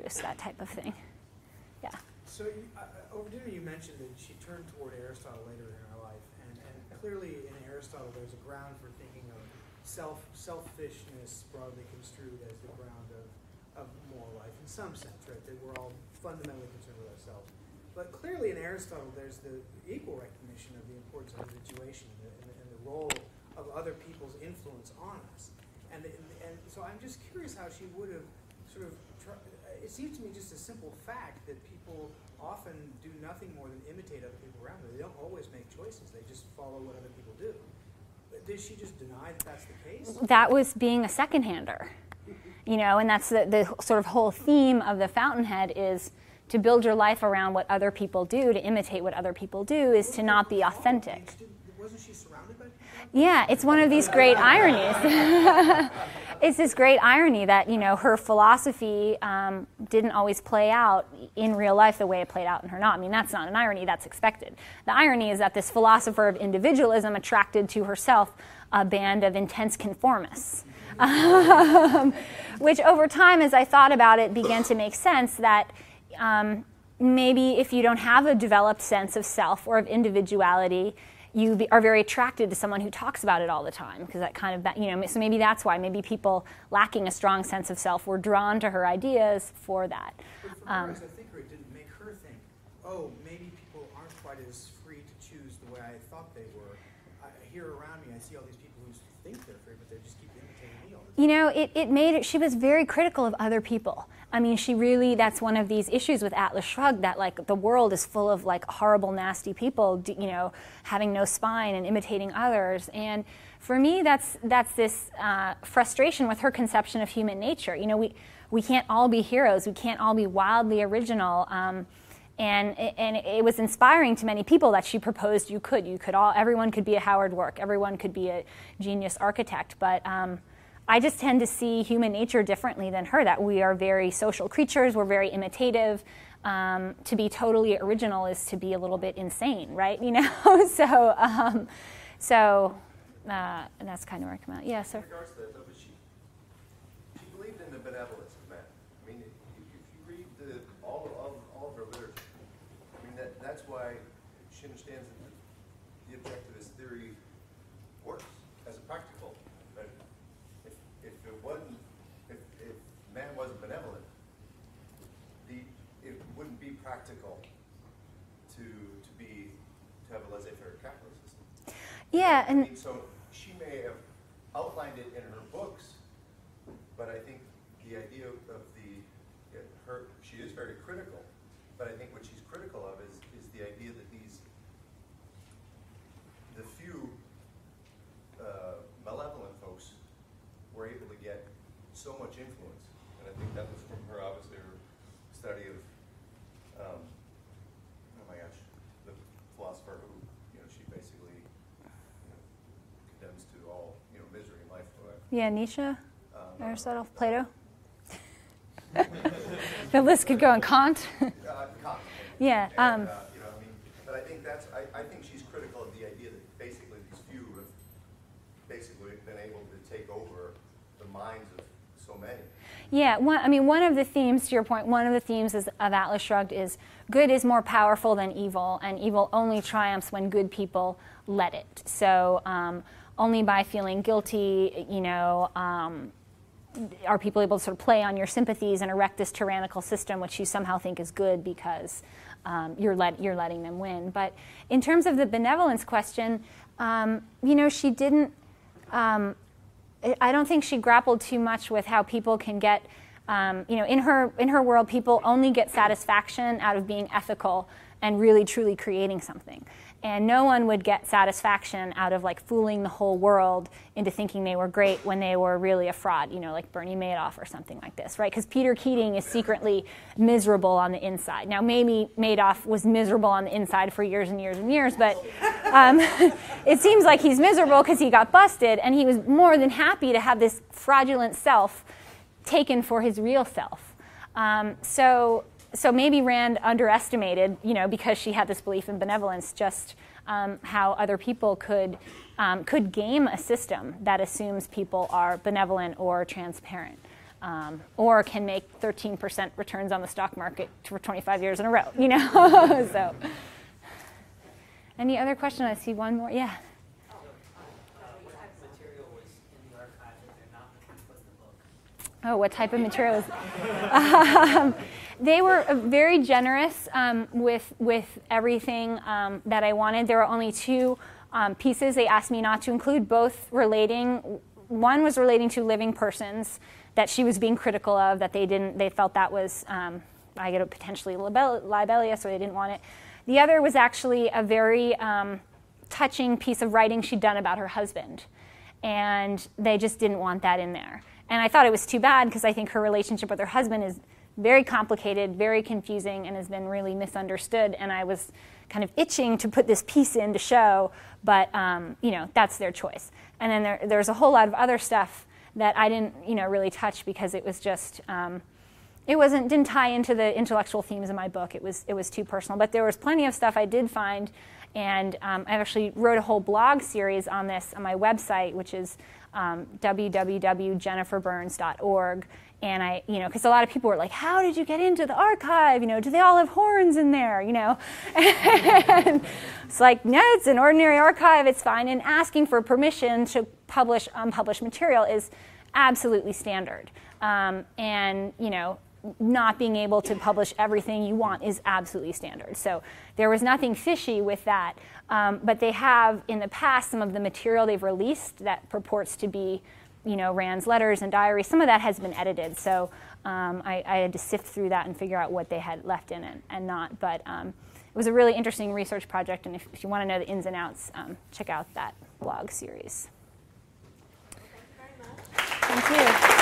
reproduce, that type of thing. Yeah. So over dinner you mentioned that she turned toward Aristotle later in her life, and clearly in Aristotle there's a ground for thinking of selfishness broadly construed as the ground of moral life in some sense, right? That we're all fundamentally concerned with ourselves. But clearly in Aristotle there's the equal recognition of the importance of individuation and the role of other people's influence on us. And so I'm just curious how she would have sort of it seems to me just a simple fact that people often do nothing more than imitate other people around them. They don't always make choices. They just follow what other people do. But did she just deny that that's the case? That was being a second-hander. And that's the sort of whole theme of the Fountainhead is to build your life around what other people do, to imitate what other people do, is to not be authentic. Wasn't she surrounded by people? Yeah, it's one of these great ironies. It's this great irony that, her philosophy didn't always play out in real life the way it played out in her novel. I mean, that's not an irony, that's expected. The irony is that this philosopher of individualism attracted to herself a band of intense conformists. Which over time, as I thought about it, began to make sense that maybe if you don't have a developed sense of self or of individuality, you are very attracted to someone who talks about it all the time, because that kind of, so maybe that's why maybe people lacking a strong sense of self were drawn to her ideas for that. But for her, as a thinker, it didn't make her think, oh, maybe people aren't quite as free to choose the way I thought they were. Here around me, I see all these people who think they're free, but they just keep imitating me all the time. It made it, she was very critical of other people. I mean, she really, that's one of these issues with Atlas Shrugged, that like the world is full of like horrible, nasty people, having no spine and imitating others. And for me, that's this frustration with her conception of human nature. We can't all be heroes. We can't all be wildly original. And it was inspiring to many people that she proposed everyone could be a Howard Work, everyone could be a genius architect, but I just tend to see human nature differently than her, that we are very social creatures, we're very imitative. To be totally original is to be a little bit insane, right? So that's kind of where I come out. Yeah, sir. In regards to that, though, she believed in the benevolence of man. I mean, if you read all of her literature, I mean, that's why she understands that the objectivist theory works as a practical. But if man wasn't benevolent, it wouldn't be practical to have a laissez-faire capitalist system. Yeah, and I mean, so she may have outlined it in her books, but I think the idea of she is very critical, but I think what she's critical of is the idea that the few malevolent folks were able to get so much influence, and I think that was from her, obviously, her study of, the philosopher who, she basically condemns to all, misery in life. yeah, Nietzsche, Aristotle, Plato. The list could go on Kant. Kant. Yeah. But I think I think she's critical of the idea that basically these few have basically been able to take over the minds of so many. Yeah, one of the themes, to your point, one of the themes of Atlas Shrugged is good is more powerful than evil, and evil only triumphs when good people let it. So only by feeling guilty, are people able to sort of play on your sympathies and erect this tyrannical system, which you somehow think is good because you're letting them win. But in terms of the benevolence question, she didn't. I don't think she grappled too much with how people can get. In her world, people only get satisfaction out of being ethical and really truly creating something. And no one would get satisfaction out of like fooling the whole world into thinking they were great when they were really a fraud, like Bernie Madoff or something like this, right? Because Peter Keating is secretly miserable on the inside. Now, maybe Madoff was miserable on the inside for years and years and years, but it seems like he's miserable because he got busted, and he was more than happy to have this fraudulent self taken for his real self. So maybe Rand underestimated, because she had this belief in benevolence, just how other people could game a system that assumes people are benevolent or transparent. or can make 13% returns on the stock market for 25 years in a row, you know. So, any other question? I see one more. Yeah. Oh, what type of materials? They were very generous with everything that I wanted. There were only two pieces they asked me not to include, both relating. One was relating to living persons that she was being critical of, that they felt that was potentially libellous, or they didn't want it. The other was actually a very touching piece of writing she'd done about her husband, and they just didn't want that in there. And I thought it was too bad, because I think her relationship with her husband is very complicated, very confusing, and has been really misunderstood. And I was kind of itching to put this piece in to show, but that's their choice. And then there's a whole lot of other stuff that I didn't really touch, because it was just didn't tie into the intellectual themes of my book. It was too personal. But there was plenty of stuff I did find, and I actually wrote a whole blog series on this on my website, which is www.jenniferburns.org. And because a lot of people were like, how did you get into the archive? Do they all have horns in there? And it's like, no, it's an ordinary archive. It's fine. And asking for permission to publish unpublished material is absolutely standard. Not being able to publish everything you want is absolutely standard. So there was nothing fishy with that. But they have, in the past, some of the material they've released that purports to be Rand's letters and diaries. Some of that has been edited, so I had to sift through that and figure out what they had left in it and not. But it was a really interesting research project, and if you want to know the ins and outs, check out that blog series. Thank you very much. Thank you.